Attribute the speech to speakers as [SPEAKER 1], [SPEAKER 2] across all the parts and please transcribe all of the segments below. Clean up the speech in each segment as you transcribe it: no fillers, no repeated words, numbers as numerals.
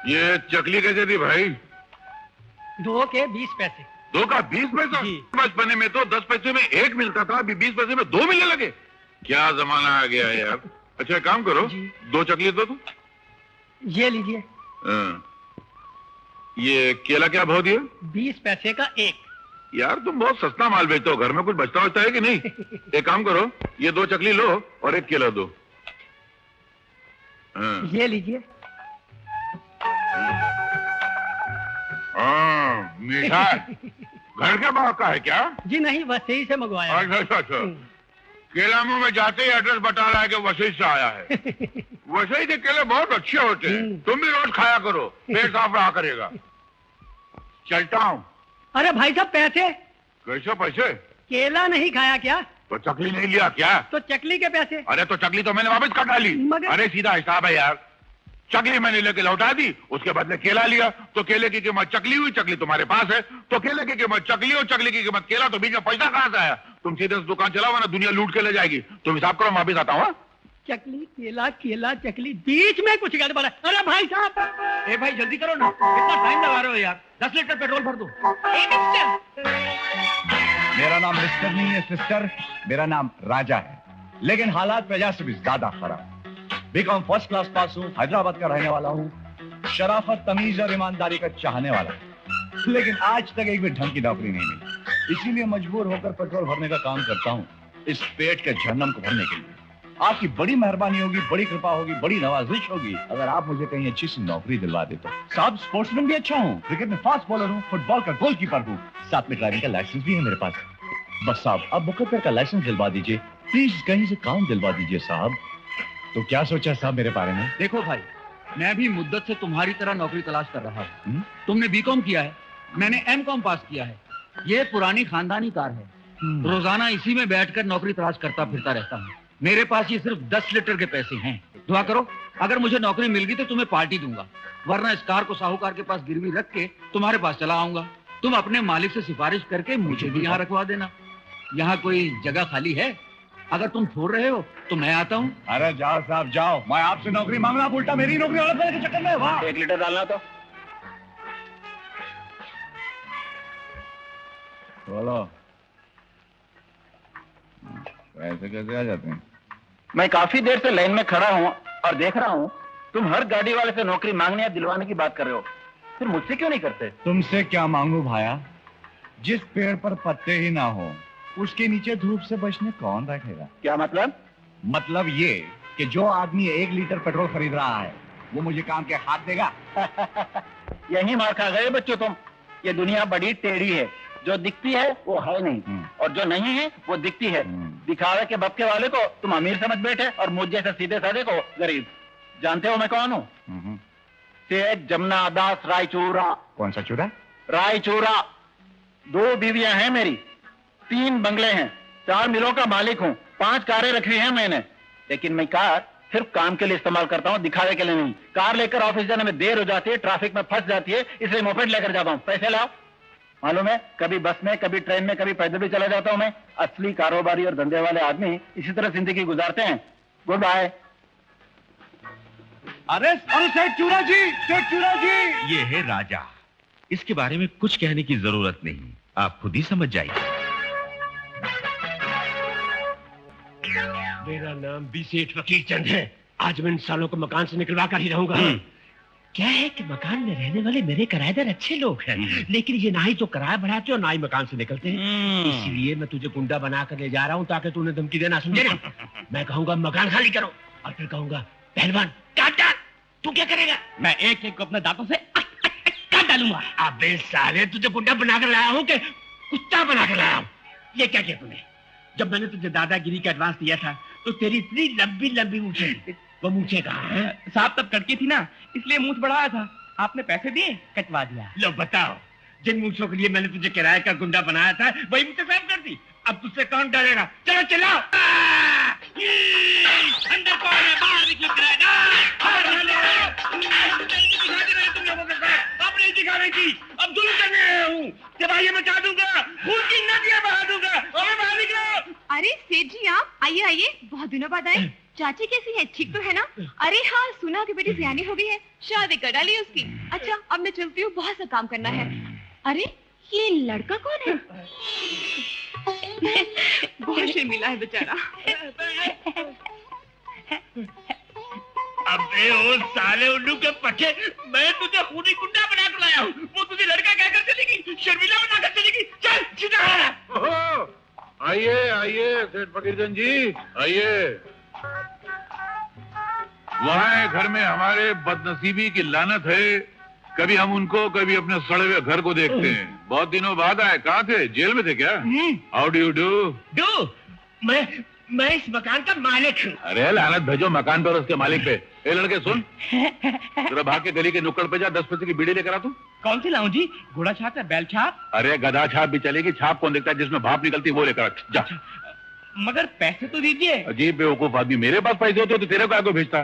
[SPEAKER 1] ये चकली कैसे थी भाई?
[SPEAKER 2] 2 के 20 पैसे।
[SPEAKER 1] 2 का 20 पैसा? बचपने में तो 10 पैसे में 1 मिलता था, अभी 20 पैसे में 2 मिलने लगे। क्या जमाना आ गया है यार। अच्छा काम करो, 2 चकली दो तुम।
[SPEAKER 2] ये लीजिए।
[SPEAKER 1] ये केला क्या भाव दिया?
[SPEAKER 2] 20 पैसे का 1।
[SPEAKER 1] यार तुम बहुत सस्ता माल बेचते हो, घर में कुछ बचता है कि नहीं? एक काम करो, ये 2 चकली लो और 1 केला दो।
[SPEAKER 2] ये लीजिए।
[SPEAKER 1] मीठा घर के बाहर का है क्या?
[SPEAKER 2] जी नहीं, वसई से मंगवाया।
[SPEAKER 1] अच्छा। केला मुंह में जाते ही एड्रेस बता रहा है कि वसई से आया है। वसई के केले बहुत अच्छे होते हैं, तुम भी रोज खाया करो, पेट साफ रहा करेगा। चलता हूँ।
[SPEAKER 2] अरे भाई साहब पैसे।
[SPEAKER 1] कैसे पैसे?
[SPEAKER 2] केला नहीं खाया क्या?
[SPEAKER 1] तो चकली नहीं लिया क्या?
[SPEAKER 2] तो चकली के पैसे?
[SPEAKER 1] अरे तो चकली तो मैंने वापस कर डाली। अरे सीधा हिसाब है यार, चकली मैंने लेके लौटा दी, उसके बदले केला लिया, तो केले की कीमत चकली हुई, चकली तुम्हारे पास है, तो केले की कीमत चकली और चकली की कीमत केला, तो बीच में पैसा कहां से आया? तुम सीधे दुकान चलाओ ना, दुनिया लूट के ले जाएगी। तुम हिसाब करो, वापिस आता हूँ।
[SPEAKER 2] चकली केला केला चकली, बीच में कुछ गड़बड़ है। अरे भाई साहब,
[SPEAKER 3] ए भाई जल्दी करो ना, इतना टाइम लगा रहे हो यार। 10 लीटर पेट्रोल भर दो।
[SPEAKER 4] मेरा नाम मिस्टर नहीं है सिस्टर, मेरा नाम राजा है, लेकिन हालात वजह से भी ज्यादा खराब। बीकॉम फर्स्ट क्लास पास हूँ, हैदराबाद का रहने वाला हूँ, शराफत तमीज और ईमानदारी का चाहने वाला, लेकिन आज तक एक भी ढंग की नौकरी नहीं मिली, इसीलिए मजबूर होकर पेट्रोल भरने का काम करता हूँ, इस पेट के जहन्नम को भरने के लिए। आपकी बड़ी मेहरबानी होगी, बड़ी कृपा होगी, बड़ी नवाजिश होगी अगर आप मुझे कहीं अच्छी सी नौकरी दिलवा दे तो। साहब स्पोर्ट्समैन भी अच्छा हूँ, क्रिकेट में फास्ट बॉलर हूँ, फुटबॉल का गोलकीपर हूँ, साथ में ड्राइविंग का लाइसेंस भी है मेरे पास। बस साहब अब मुकद्दर का लाइसेंस दिलवा दीजिए प्लीज, कहीं से काम दिलवा दीजिए साहब। तो क्या सोचा साहब मेरे बारे में?
[SPEAKER 3] देखो भाई, मैं भी मुद्दत से तुम्हारी तरह नौकरी तलाश कर रहा हूँ। तुमने बीकॉम किया है, मैंने एमकॉम पास किया है। ये पुरानी खानदानी कार है, रोजाना इसी में बैठकर नौकरी तलाश करता फिरता रहता हूँ। मेरे पास ये सिर्फ 10 लीटर के पैसे हैं। दुआ करो, अगर मुझे नौकरी मिल गई तो तुम्हें पार्टी दूंगा, वरना इस कार को साहूकार के पास गिरवी रख के तुम्हारे पास चला आऊंगा। तुम अपने मालिक से सिफारिश करके मुझे भी यहाँ रखवा देना। यहाँ कोई जगह खाली है? अगर तुम छोड़ रहे हो तो मैं आता हूँ।
[SPEAKER 4] अरे जाओ साहब जाओ, मैं आपसे नौकरी मांगना, उल्टा मेरी नौकरी अलग करने के चक्कर में। वाह,
[SPEAKER 3] 1 लीटर डालना तो
[SPEAKER 4] बोलो, पैसे कैसे आ जाते हैं?
[SPEAKER 5] मैं काफी देर से लाइन में खड़ा हूँ और देख रहा हूँ तुम हर गाड़ी वाले से नौकरी मांगने या दिलवाने की बात कर रहे हो, फिर मुझसे क्यों नहीं करते?
[SPEAKER 4] तुमसे क्या मांगू भाया? जिस पेड़ पर पत्ते ही ना हो उसके नीचे धूप से बचने कौन बैठेगा?
[SPEAKER 5] क्या मतलब?
[SPEAKER 4] मतलब ये कि जो आदमी 1 लीटर पेट्रोल खरीद रहा है वो मुझे काम के हाथ देगा।
[SPEAKER 5] यही मार खा गए बच्चों तुम। ये दुनिया बड़ी टेढ़ी है, जो दिखती है वो है नहीं और जो नहीं है वो दिखती है। दिखावे के बक्के वाले को तुम अमीर समझ बैठे और मुझ जैसे सीधे साधे को गरीब। जानते हो मैं कौन हूँ? सेठ जमुना दास रायचूरा।
[SPEAKER 4] कौन सा चूरा?
[SPEAKER 5] रायचूरा। 2 बीवियां हैं मेरी, 3 बंगले हैं, 4 मिलों का मालिक हूँ, 5 कारें रखी हैं मैंने, लेकिन मैं कार सिर्फ काम के लिए इस्तेमाल करता हूँ, दिखावे के लिए नहीं। कार लेकर ऑफिस जाने में देर हो जाती है, ट्रैफिक में फंस जाती है, इसलिए मोपेड लेकर जाता हूँ। पैसे लाओ। मालूम है, कभी बस में, कभी ट्रेन में, कभी पैदल भी चला जाता हूँ मैं। असली कारोबारी और धंधे वाले आदमी इसी तरह जिंदगी गुजारते हैं। Goodbye.
[SPEAKER 3] अरे सेठ चूरा जी, सेठ चूरा जी।
[SPEAKER 6] ये है राजा, इसके बारे में कुछ कहने की जरूरत नहीं, आप खुद ही समझ जाइए।
[SPEAKER 7] मेरा नाम भी सेठ वकील चंद है। आज मैं इन सालों को मकान से निकलवा कर ही रहूंगा। क्या है कि मकान में रहने वाले मेरे किराएदार अच्छे लोग हैं, लेकिन ये ना ही तो किराया बढ़ाते और ना ही मकान से निकलते हैं। इसलिए मैं तुझे गुंडा बना कर ले जा रहा हूँ ताकि तू उन्हें धमकी देना, समझे ना? मैं कहूंगा मकान खाली करो और फिर कहूंगा पहलवान काट डाल। तू क्या करेगा?
[SPEAKER 3] मैं एक एक को अपने दांतों से काट डालूंगा।
[SPEAKER 7] अबे साले, तुझे गुंडा बना कर लाया हूँ कि कुत्ता बना कर लाया हूँ? ये क्या किया तूने? जब मैंने तुझे दादागिरी का एडवांस दिया था तो तेरी इतनी लंबी लंबी मूछें, वो मूछें कहाँ हैं?
[SPEAKER 3] साहब तब कटकी थी ना, इसलिए मूछ बढ़ाया था। आपने पैसे दिए, कटवा दिया।
[SPEAKER 7] लो बताओ, जिन मूछों के लिए मैंने तुझे किराए का गुंडा बनाया था वही मुझे साफ कर दी। अब तुझसे कौन डरेगा? चलो चिल्लाओ। अंदर कौन है? बाहर निकलो किराएदार। तुम लोगों के साथ अब नहीं दिखा रही थी, अब दूर करने आया हूँ। सिपाही मचा दूंगा, खून की नदियां बहा दूंगा। और बाहर निकलो।
[SPEAKER 8] अरे सेठ जी, आप आइए आइए, बहुत दिनों बाद आए। चाची कैसी है, ठीक तो है ना? अरे हाँ, सुना कि बेटी सियानी हो गई है, शादी कर डाली उसकी। अच्छा अब मैं चलती हूँ, बहुत सा काम करना है। अरे ये लड़का कौन है? बहुत शर्मिला है बेचारा।
[SPEAKER 7] अबे ओ साले उल्लू के पट्टे, मैं तुझे खूनी गुंडा बना कर लाया हूँ, वो तुझे लड़का कहकर चलेगी, शर्मिला बनाकर चलेगी। चल सीधा।
[SPEAKER 1] आइए आइए सेठ फकीरचंद जी, आइए। वहाँ घर में हमारे बदनसीबी की लानत है, कभी हम उनको कभी अपने सड़े हुए घर को देखते हैं। बहुत दिनों बाद आए, कहाँ थे, जेल में थे क्या? How do you do?
[SPEAKER 7] मैं इस मकान का मालिक हूँ।
[SPEAKER 1] अरे लानत भेजो मकान पर उसके मालिक पे। ए लड़के सुन, तेरा भाग के गली के नुक्कड़ पे जा, 10 पैसे की बीड़ी लेकर आ तू।
[SPEAKER 7] कौन सी लाऊं जी? घोड़ा छाप या बैल छाप?
[SPEAKER 1] अरे गधा छाप भी चलेगी, छाप कौन देखता है, जिसमें भाप निकलती है वो लेकर आ, जा।
[SPEAKER 7] मगर पैसे तो दीजिए।
[SPEAKER 1] अजीब बेवकूफ आदमी, मेरे पास पैसे होते तो तेरे को आगे भेजता।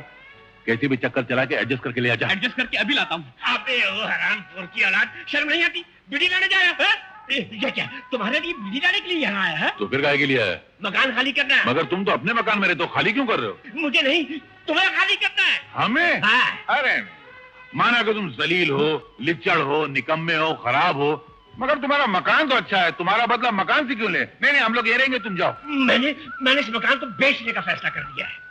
[SPEAKER 1] कैसी भी चक्कर चला के एडजस्ट करके ले आ जा।
[SPEAKER 7] एडजस्ट करके अभी लाता हूँ। अबे ओ हरामखोर की औलाद, शर्म नहीं आती? बीड़ी लाने जा रहा है? ये क्या तुम्हारे लिए बीड़ी लाने के लिए यहाँ आया है?
[SPEAKER 1] तो फिर काहे के लिए है?
[SPEAKER 7] मकान खाली करना है।
[SPEAKER 1] मगर तुम तो अपने मकान में रहते हो, खाली क्यों कर रहे हो?
[SPEAKER 7] मुझे नहीं, तुम्हें खाली करना है।
[SPEAKER 1] हमें?
[SPEAKER 7] हाँ।
[SPEAKER 1] अरे माना कि तुम जलील हो, लिच्चड़ हो, निकम्मे हो, खराब हो, मगर तुम्हारा मकान तो अच्छा है, तुम्हारा बदला मकान से क्यों ले? नहीं नहीं हम लोग ये रहेंगे, तुम जाओ।
[SPEAKER 7] मैंने इस मकान को बेचने का फैसला कर दिया है।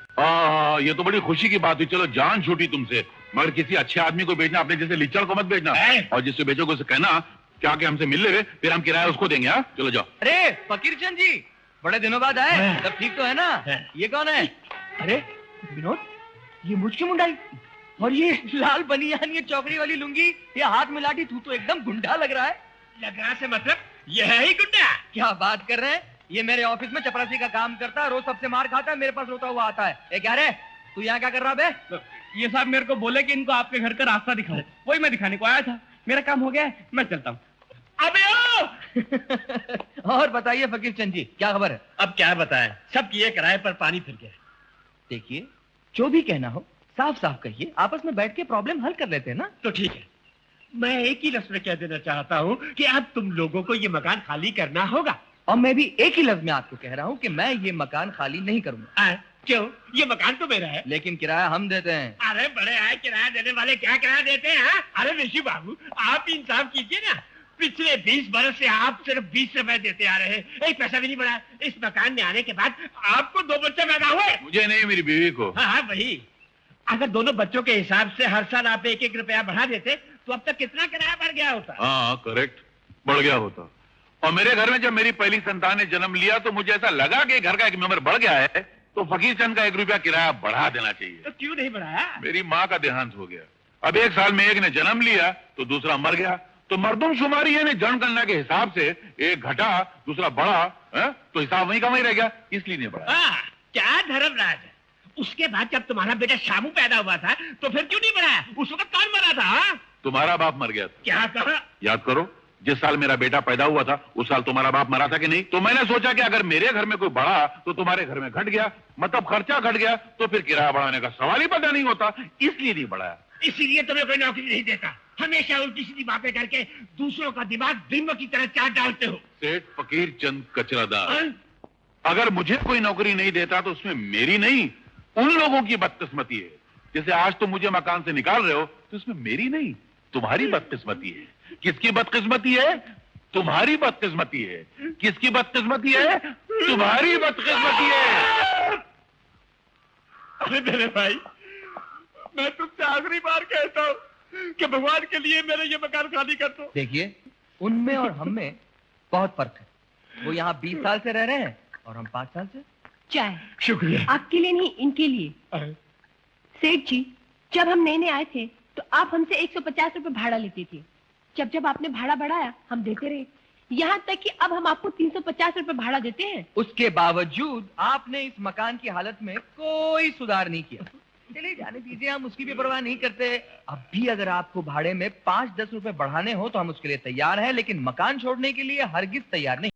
[SPEAKER 1] ये तो बड़ी खुशी की बात हुई, चलो जान छूटी तुमसे। मगर किसी अच्छे आदमी को बेचना, अपने जैसे लिच्चड़ को मत बेचना। और जिससे बेचोगे उसे कहना क्या कि हमसे मिल ले, फिर हम किराया उसको देंगे। हाँ चलो जाओ।
[SPEAKER 3] अरे फकीरचंद जी, बड़े दिनों बाद आए, सब ठीक तो है ना? ये कौन है?
[SPEAKER 7] अरे विनोद, ये मुझ की मुंडाई
[SPEAKER 3] और ये लाल बनियान, ये चौकड़ी वाली लुंगी, ये हाथ में लाठी, तू तो एकदम गुंडा लग रहा है।
[SPEAKER 7] लग रहा से मतलब ये है ही गुंडा?
[SPEAKER 3] क्या बात कर रहे हैं? ये मेरे ऑफिस में चपरासी का काम करता है, रोज सबसे मार खाता है, मेरे पास रोता हुआ आता है। क्या रे, तू यहाँ क्या कर रहा बे?
[SPEAKER 7] ये साहब मेरे को बोले कि इनको आपके घर का रास्ता दिखाओ, वही मैं दिखाने को आया था। मेरा काम हो गया है, मैं चलता हूँ। अबे ओ!
[SPEAKER 3] और बताइए फकीरचंद जी, क्या खबर है?
[SPEAKER 7] अब क्या बताएं, सब किए किराए पर पानी फिर गया।
[SPEAKER 3] देखिए, जो भी कहना हो साफ साफ कहिए, आपस में बैठ के प्रॉब्लम हल कर लेते हैं ना।
[SPEAKER 7] तो ठीक है, मैं एक ही लफ्ज में कह देना चाहता हूँ कि अब तुम लोगों को ये मकान खाली करना होगा।
[SPEAKER 3] और मैं भी एक ही लफ्ज में आपको कह रहा हूँ कि मैं ये मकान खाली नहीं करूंगा।
[SPEAKER 7] क्यों? ये मकान तो मेरा है।
[SPEAKER 3] लेकिन किराया हम देते हैं।
[SPEAKER 7] अरे बड़े आए किराया देने वाले, क्या किराया देते हैं? अरे ऋषि बाबू, आप इंसाफ कीजिए ना, पिछले 20 बरस से आप सिर्फ 20 रुपए देते आ रहे हैं, एक पैसा भी नहीं बढ़ा। इस मकान में आने के बाद आपको 2 बच्चे पैदा हुए।
[SPEAKER 1] मुझे नहीं, मेरी बीवी को।
[SPEAKER 7] हाँ वही, अगर दोनों बच्चों के हिसाब से हर साल आप 1-1 रुपया बढ़ा देते तो अब तक कितना किराया बढ़ गया होता?
[SPEAKER 1] हाँ करेक्ट, बढ़ गया होता। और मेरे घर में जब मेरी पहली संतान ने जन्म लिया तो मुझे ऐसा लगा कि घर का एक मेंबर बढ़ गया है, तो फकीरचंद का 1 रुपया किराया बढ़ा देना चाहिए।
[SPEAKER 7] तो क्यों नहीं बढ़ाया?
[SPEAKER 1] मेरी माँ का देहांत हो गया, अब 1 साल में एक ने जन्म लिया तो दूसरा मर गया, तो मर्दमशुमारी यानी जनगणना के हिसाब से एक घटा दूसरा बढ़ा, तो हिसाब वहीं का वहीं रह गया, इसलिए नहीं बढ़ा।
[SPEAKER 7] क्या धर्मराज है? उसके बाद जब तुम्हारा बेटा शामू पैदा हुआ था तो फिर क्यों नहीं बढ़ाया? उस वक्त कौन मरा था?
[SPEAKER 1] तुम्हारा बाप मर गया था।
[SPEAKER 7] क्या कहा?
[SPEAKER 1] याद करो, जिस साल मेरा बेटा पैदा हुआ था उस साल तुम्हारा बाप मरा था कि नहीं? तो मैंने सोचा कि अगर मेरे घर में कोई बढ़ा तो तुम्हारे घर में घट गया, मतलब खर्चा घट गया, तो फिर किराया बढ़ाने का सवाल ही पैदा नहीं होता, इसलिए नहीं बढ़ाया।
[SPEAKER 7] इसीलिए तुम्हें कोई नौकरी नहीं देता, हमेशा उल्टी सीधी बातें करके दूसरों का दिमाग दीमक की तरह चाट डालते हो।
[SPEAKER 1] सेठ फकीरचंद कचरादार, अगर मुझे कोई नौकरी नहीं देता तो उसमें मेरी नहीं, उन लोगों की बदकिस्मती है। जैसे आज तुम मुझे मकान से निकाल रहे हो तो इसमें मेरी नहीं, तुम्हारी बदकिस्मती है। किसकी बदकिस्मती है? तुम्हारी बदकिस्मती है। किसकी बदकिस्मती है? तुम्हारी बदकिस्मती है।
[SPEAKER 7] अरे मेरे भाई, मैं तुमसे आखिरी बार कहता हूँ कि भगवान के लिए मेरे ये मकान खाली कर दो।
[SPEAKER 3] देखिए, उनमें और हम में बहुत फर्क है। वो यहाँ 20 साल से रह रहे हैं और हम 5 साल से।
[SPEAKER 8] चाय।
[SPEAKER 7] शुक्रिया।
[SPEAKER 8] आपके लिए नहीं, इनके लिए। सेठ जी, जब हम नए नए आए थे तो आप हमसे 150 रुपए भाड़ा लेते थे। जब जब आपने भाड़ा बढ़ाया हम देते रहे, यहाँ तक कि अब हम आपको 350 रुपए भाड़ा देते हैं।
[SPEAKER 3] उसके बावजूद आपने इस मकान की हालत में कोई सुधार नहीं किया। चलिए जाने दीजिए, हम उसकी भी परवाह नहीं करते। अब भी अगर आपको भाड़े में 5-10 रुपए बढ़ाने हो तो हम उसके लिए तैयार हैं, लेकिन मकान छोड़ने के लिए हरगिज तैयार नहीं।